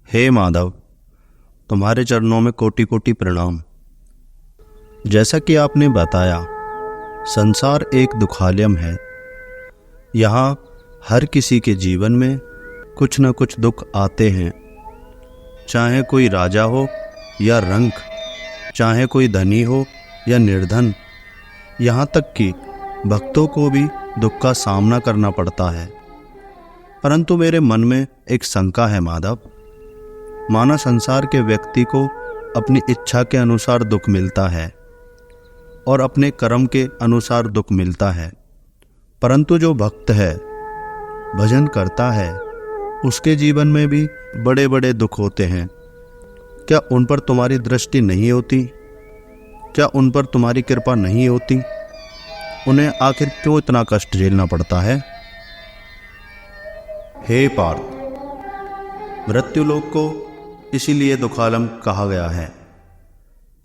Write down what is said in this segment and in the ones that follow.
हे माधव, तुम्हारे चरणों में कोटि कोटि प्रणाम। जैसा कि आपने बताया, संसार एक दुखालयम है। यहाँ हर किसी के जीवन में कुछ न कुछ दुख आते हैं, चाहे कोई राजा हो या रंक, चाहे कोई धनी हो या निर्धन। यहाँ तक कि भक्तों को भी दुख का सामना करना पड़ता है। परंतु मेरे मन में एक शंका है माधव। माना संसार के व्यक्ति को अपनी इच्छा के अनुसार दुख मिलता है और अपने कर्म के अनुसार दुख मिलता है, परंतु जो भक्त है, भजन करता है, उसके जीवन में भी बड़े बड़े दुख होते हैं। क्या उन पर तुम्हारी दृष्टि नहीं होती? क्या उन पर तुम्हारी कृपा नहीं होती? उन्हें आखिर क्यों इतना कष्ट झेलना पड़ता है? हे पार्थ, मृत्युलोक को इसीलिए दुखालम कहा गया है।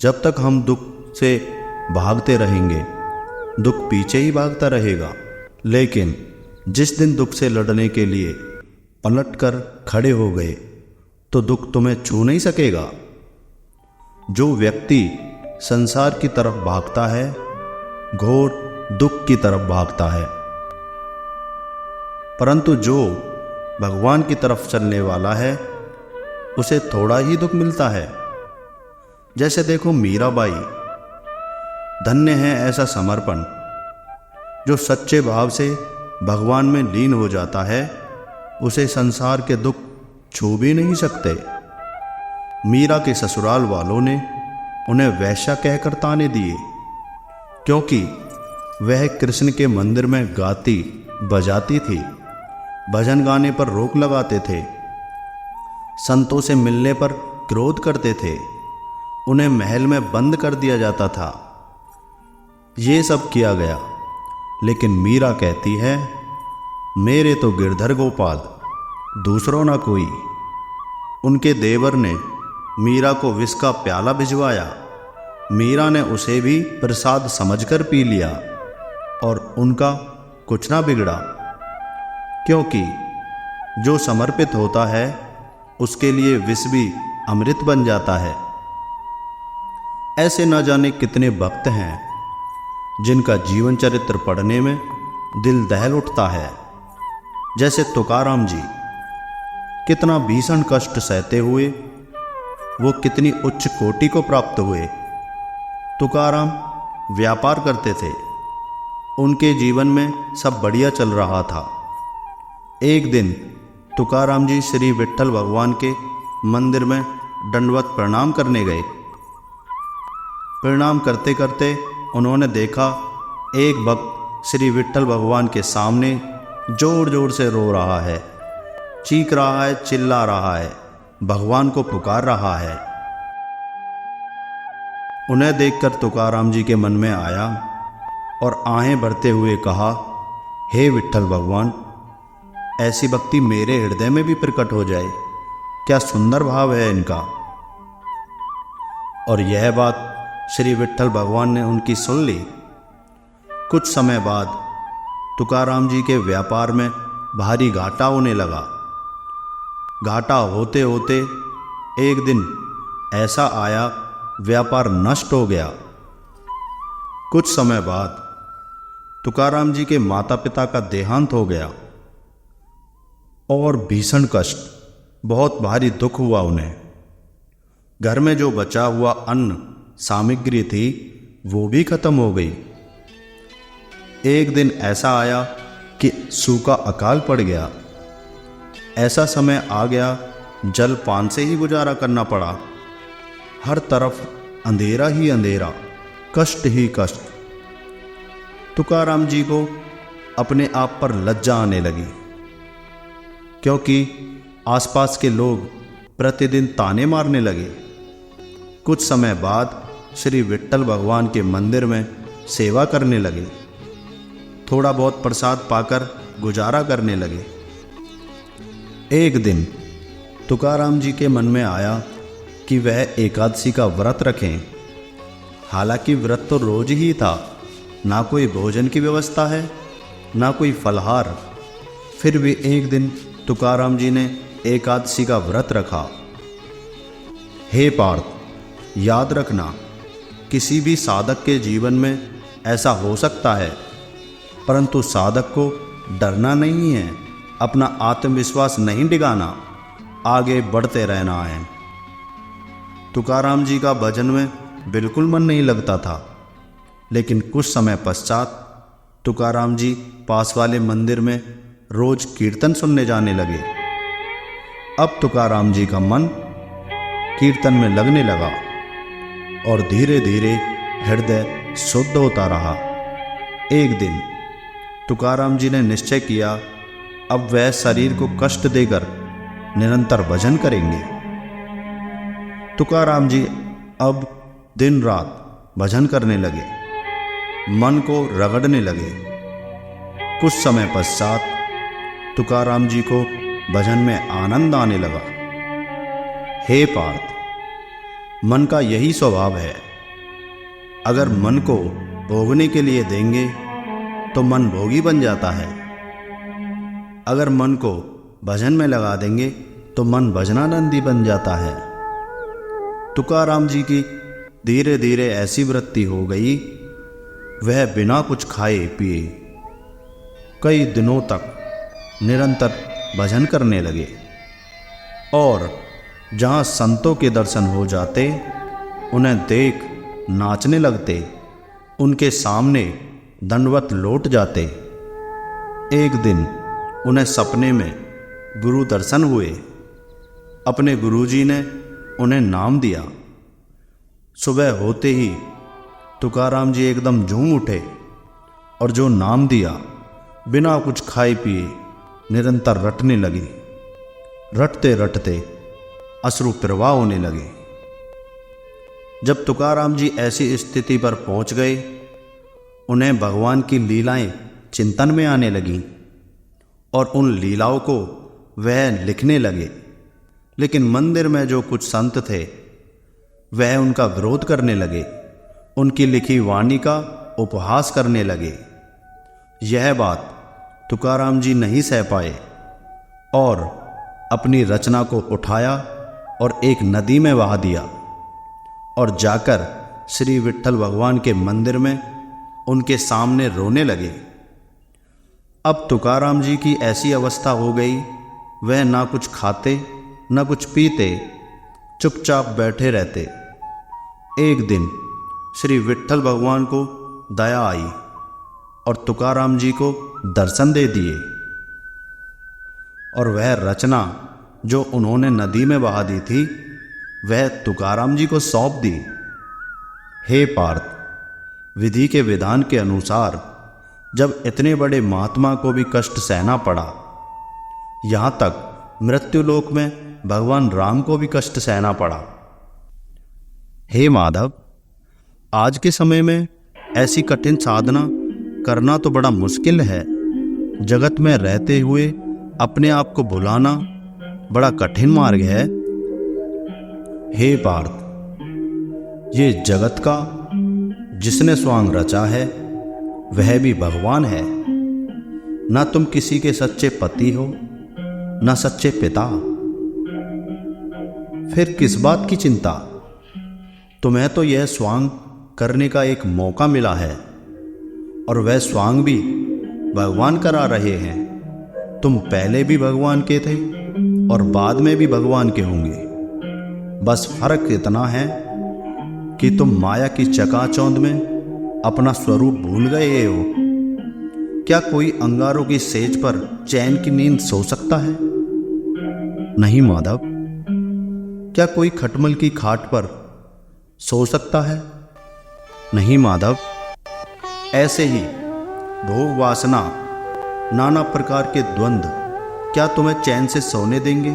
जब तक हम दुख से भागते रहेंगे, दुख पीछे ही भागता रहेगा। लेकिन जिस दिन दुख से लड़ने के लिए पलटकर खड़े हो गए, तो दुख तुम्हें छू नहीं सकेगा। जो व्यक्ति संसार की तरफ भागता है, घोर दुख की तरफ भागता है। परंतु जो भगवान की तरफ चलने वाला है, उसे थोड़ा ही दुख मिलता है। जैसे देखो मीराबाई, धन्य है ऐसा समर्पण। जो सच्चे भाव से भगवान में लीन हो जाता है, उसे संसार के दुख छू भी नहीं सकते। मीरा के ससुराल वालों ने उन्हें वैश्या कहकर ताने दिए, क्योंकि वह कृष्ण के मंदिर में गाती बजाती थी, भजन गाने पर रोक लगाते थे, संतों से मिलने पर क्रोध करते थे, उन्हें महल में बंद कर दिया जाता था। ये सब किया गया, लेकिन मीरा कहती है, मेरे तो गिरधर गोपाल, दूसरों ना कोई। उनके देवर ने मीरा को विष का प्याला भिजवाया। मीरा ने उसे भी प्रसाद समझकर पी लिया और उनका कुछ ना बिगड़ा, क्योंकि जो समर्पित होता है, उसके लिए विष भी अमृत बन जाता है। ऐसे न जाने कितने भक्त हैं जिनका जीवन चरित्र पढ़ने में दिल दहल उठता है। जैसे तुकाराम जी, कितना भीषण कष्ट सहते हुए वो कितनी उच्च कोटि को प्राप्त हुए। तुकाराम व्यापार करते थे, उनके जीवन में सब बढ़िया चल रहा था। एक दिन तुकाराम जी श्री विट्ठल भगवान के मंदिर में दंडवत प्रणाम करने गए। प्रणाम करते करते उन्होंने देखा एक भक्त श्री विट्ठल भगवान के सामने जोर जोर से रो रहा है, चीख रहा है, चिल्ला रहा है, भगवान को पुकार रहा है। उन्हें देखकर तुकाराम जी के मन में आया और आहें भरते हुए कहा, हे विट्ठल भगवान, ऐसी भक्ति मेरे हृदय में भी प्रकट हो जाए। क्या सुंदर भाव है इनका। और यह बात श्री विट्ठल भगवान ने उनकी सुन ली। कुछ समय बाद तुकाराम जी के व्यापार में भारी घाटा होने लगा। घाटा होते होते एक दिन ऐसा आया, व्यापार नष्ट हो गया। कुछ समय बाद तुकाराम जी के माता पिता का देहांत हो गया और भीषण कष्ट, बहुत भारी दुख हुआ उन्हें। घर में जो बचा हुआ अन्न सामग्री थी, वो भी खत्म हो गई। एक दिन ऐसा आया कि सूखा अकाल पड़ गया। ऐसा समय आ गया, जल पान से ही गुजारा करना पड़ा। हर तरफ अंधेरा ही अंधेरा, कष्ट ही कष्ट। तुकाराम जी को अपने आप पर लज्जा आने लगी, क्योंकि आसपास के लोग प्रतिदिन ताने मारने लगे। कुछ समय बाद श्री विट्ठल भगवान के मंदिर में सेवा करने लगे, थोड़ा बहुत प्रसाद पाकर गुजारा करने लगे। एक दिन तुकाराम जी के मन में आया कि वह एकादशी का व्रत रखें हालांकि व्रत तो रोज ही था, ना कोई भोजन की व्यवस्था है, ना कोई फलहार। फिर भी एक दिन तुकाराम जी ने एकादशी का व्रत रखा। हे पार्थ, याद रखना, किसी भी साधक के जीवन में ऐसा हो सकता है, परंतु साधक को डरना नहीं है, अपना आत्मविश्वास नहीं डिगाना, आगे बढ़ते रहना है। तुकाराम जी का भजन में बिल्कुल मन नहीं लगता था, लेकिन कुछ समय पश्चात तुकाराम जी पास वाले मंदिर में रोज कीर्तन सुनने जाने लगे। अब तुकाराम जी का मन कीर्तन में लगने लगा और धीरे धीरे हृदय शुद्ध होता रहा। एक दिन तुकाराम जी ने निश्चय किया, अब वह शरीर को कष्ट देकर निरंतर भजन करेंगे। तुकाराम जी अब दिन रात भजन करने लगे, मन को रगड़ने लगे। कुछ समय पश्चात तुकाराम जी को भजन में आनंद आने लगा। हे पार्थ, मन का यही स्वभाव है। अगर मन को भोगने के लिए देंगे तो मन भोगी बन जाता है। अगर मन को भजन में लगा देंगे तो मन भजनानंदी बन जाता है। तुकाराम जी की धीरे धीरे ऐसी वृत्ति हो गई, वह बिना कुछ खाए पिए कई दिनों तक निरंतर भजन करने लगे और जहाँ संतों के दर्शन हो जाते, उन्हें देख नाचने लगते, उनके सामने दंडवत लौट जाते। एक दिन उन्हें सपने में गुरु दर्शन हुए। अपने गुरुजी ने उन्हें नाम दिया। सुबह होते ही तुकाराम जी एकदम झूम उठे और जो नाम दिया बिना कुछ खाए पिए निरंतर रटने लगे। रटते रटते अश्रु प्रवाह होने लगे। जब तुकाराम जी ऐसी स्थिति पर पहुंच गए, उन्हें भगवान की लीलाएं चिंतन में आने लगीं और उन लीलाओं को वह लिखने लगे। लेकिन मंदिर में जो कुछ संत थे, वह उनका विरोध करने लगे, उनकी लिखी वाणी का उपहास करने लगे। यह बात तुकाराम जी नहीं सह पाए और अपनी रचना को उठाया और एक नदी में बहा दिया और जाकर श्री विट्ठल भगवान के मंदिर में उनके सामने रोने लगे। अब तुकाराम जी की ऐसी अवस्था हो गई, वह ना कुछ खाते न कुछ पीते, चुपचाप बैठे रहते। एक दिन श्री विट्ठल भगवान को दया आई और तुकाराम जी को दर्शन दे दिए और वह रचना जो उन्होंने नदी में बहा दी थी, वह तुकाराम जी को सौंप दी। हे पार्थ, विधि के विधान के अनुसार जब इतने बड़े महात्मा को भी कष्ट सहना पड़ा, यहाँ तक मृत्युलोक में भगवान राम को भी कष्ट सहना पड़ा। हे माधव, आज के समय में ऐसी कठिन साधना करना तो बड़ा मुश्किल है। जगत में रहते हुए अपने आप को भुलाना बड़ा कठिन मार्ग है। हे पार्थ, ये जगत का जिसने स्वांग रचा है, वह भी भगवान है। ना तुम किसी के सच्चे पति हो, ना सच्चे पिता। फिर किस बात की चिंता? तुम्हें तो यह स्वांग करने का एक मौका मिला है और वह स्वांग भी भगवान करा रहे हैं। तुम पहले भी भगवान के थे और बाद में भी भगवान के होंगे। बस फर्क इतना है कि तुम माया की चकाचौंध में अपना स्वरूप भूल गए हो। क्या कोई अंगारों की सेज पर चैन की नींद सो सकता है? नहीं माधव। क्या कोई खटमल की खाट पर सो सकता है? नहीं माधव। ऐसे ही भोग वासना, नाना प्रकार के द्वंद्व क्या तुम्हें चैन से सोने देंगे?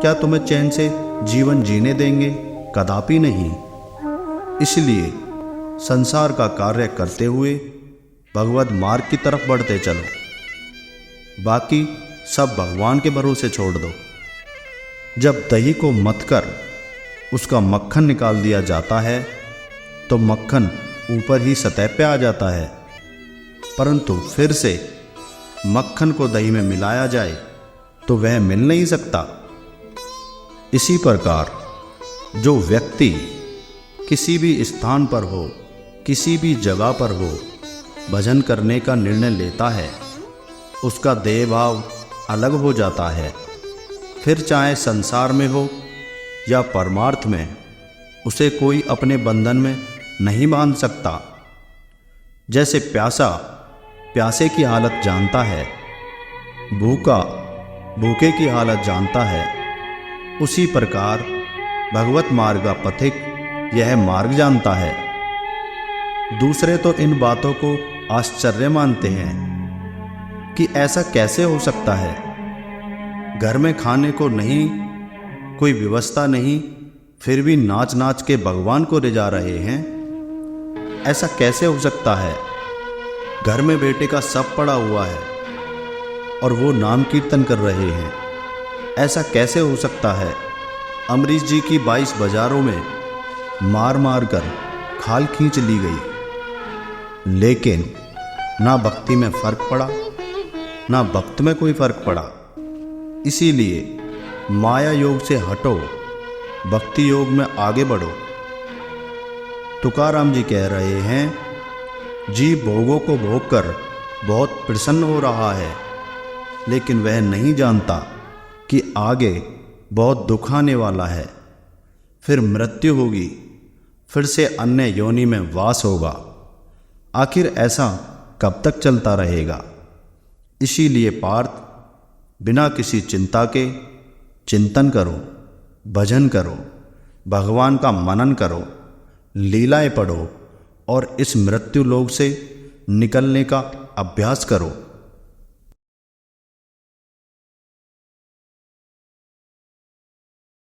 क्या तुम्हें चैन से जीवन जीने देंगे? कदापि नहीं। इसलिए संसार का कार्य करते हुए भगवत मार्ग की तरफ बढ़ते चलो। बाकी सब भगवान के भरोसे छोड़ दो। जब दही को मथकर उसका मक्खन निकाल दिया जाता है, तो मक्खन ऊपर ही सतह पे आ जाता है, परंतु फिर से मक्खन को दही में मिलाया जाए तो वह मिल नहीं सकता। इसी प्रकार जो व्यक्ति किसी भी स्थान पर हो, किसी भी जगह पर हो, भजन करने का निर्णय लेता है, उसका देह भाव अलग हो जाता है। फिर चाहे संसार में हो या परमार्थ में, उसे कोई अपने बंधन में नहीं बांध सकता। जैसे प्यासा प्यासे की हालत जानता है, भूखा भूखे की हालत जानता है, उसी प्रकार भगवत मार्ग का पथिक यह मार्ग जानता है। दूसरे तो इन बातों को आश्चर्य मानते हैं कि ऐसा कैसे हो सकता है। घर में खाने को नहीं, कोई व्यवस्था नहीं, फिर भी नाच नाच के भगवान को रिझा रहे हैं। ऐसा कैसे हो सकता है। घर में बेटे का सब पड़ा हुआ है और वो नाम कीर्तन कर रहे हैं। ऐसा कैसे हो सकता है। अमरीश जी की 22 बाजारों में मार मार कर खाल खींच ली गई, लेकिन ना भक्ति में फर्क पड़ा, ना भक्त में कोई फर्क पड़ा। इसीलिए माया योग से हटो, भक्ति योग में आगे बढ़ो। तुकाराम जी कह रहे हैं, जीव भोगों को भोग कर बहुत प्रसन्न हो रहा है, लेकिन वह नहीं जानता कि आगे बहुत दुख आने वाला है। फिर मृत्यु होगी, फिर से अन्य योनि में वास होगा। आखिर ऐसा कब तक चलता रहेगा। इसीलिए पार्थ, बिना किसी चिंता के चिंतन करो, भजन करो, भगवान का मनन करो, लीलाएं पढ़ो और इस मृत्यु लोक से निकलने का अभ्यास करो।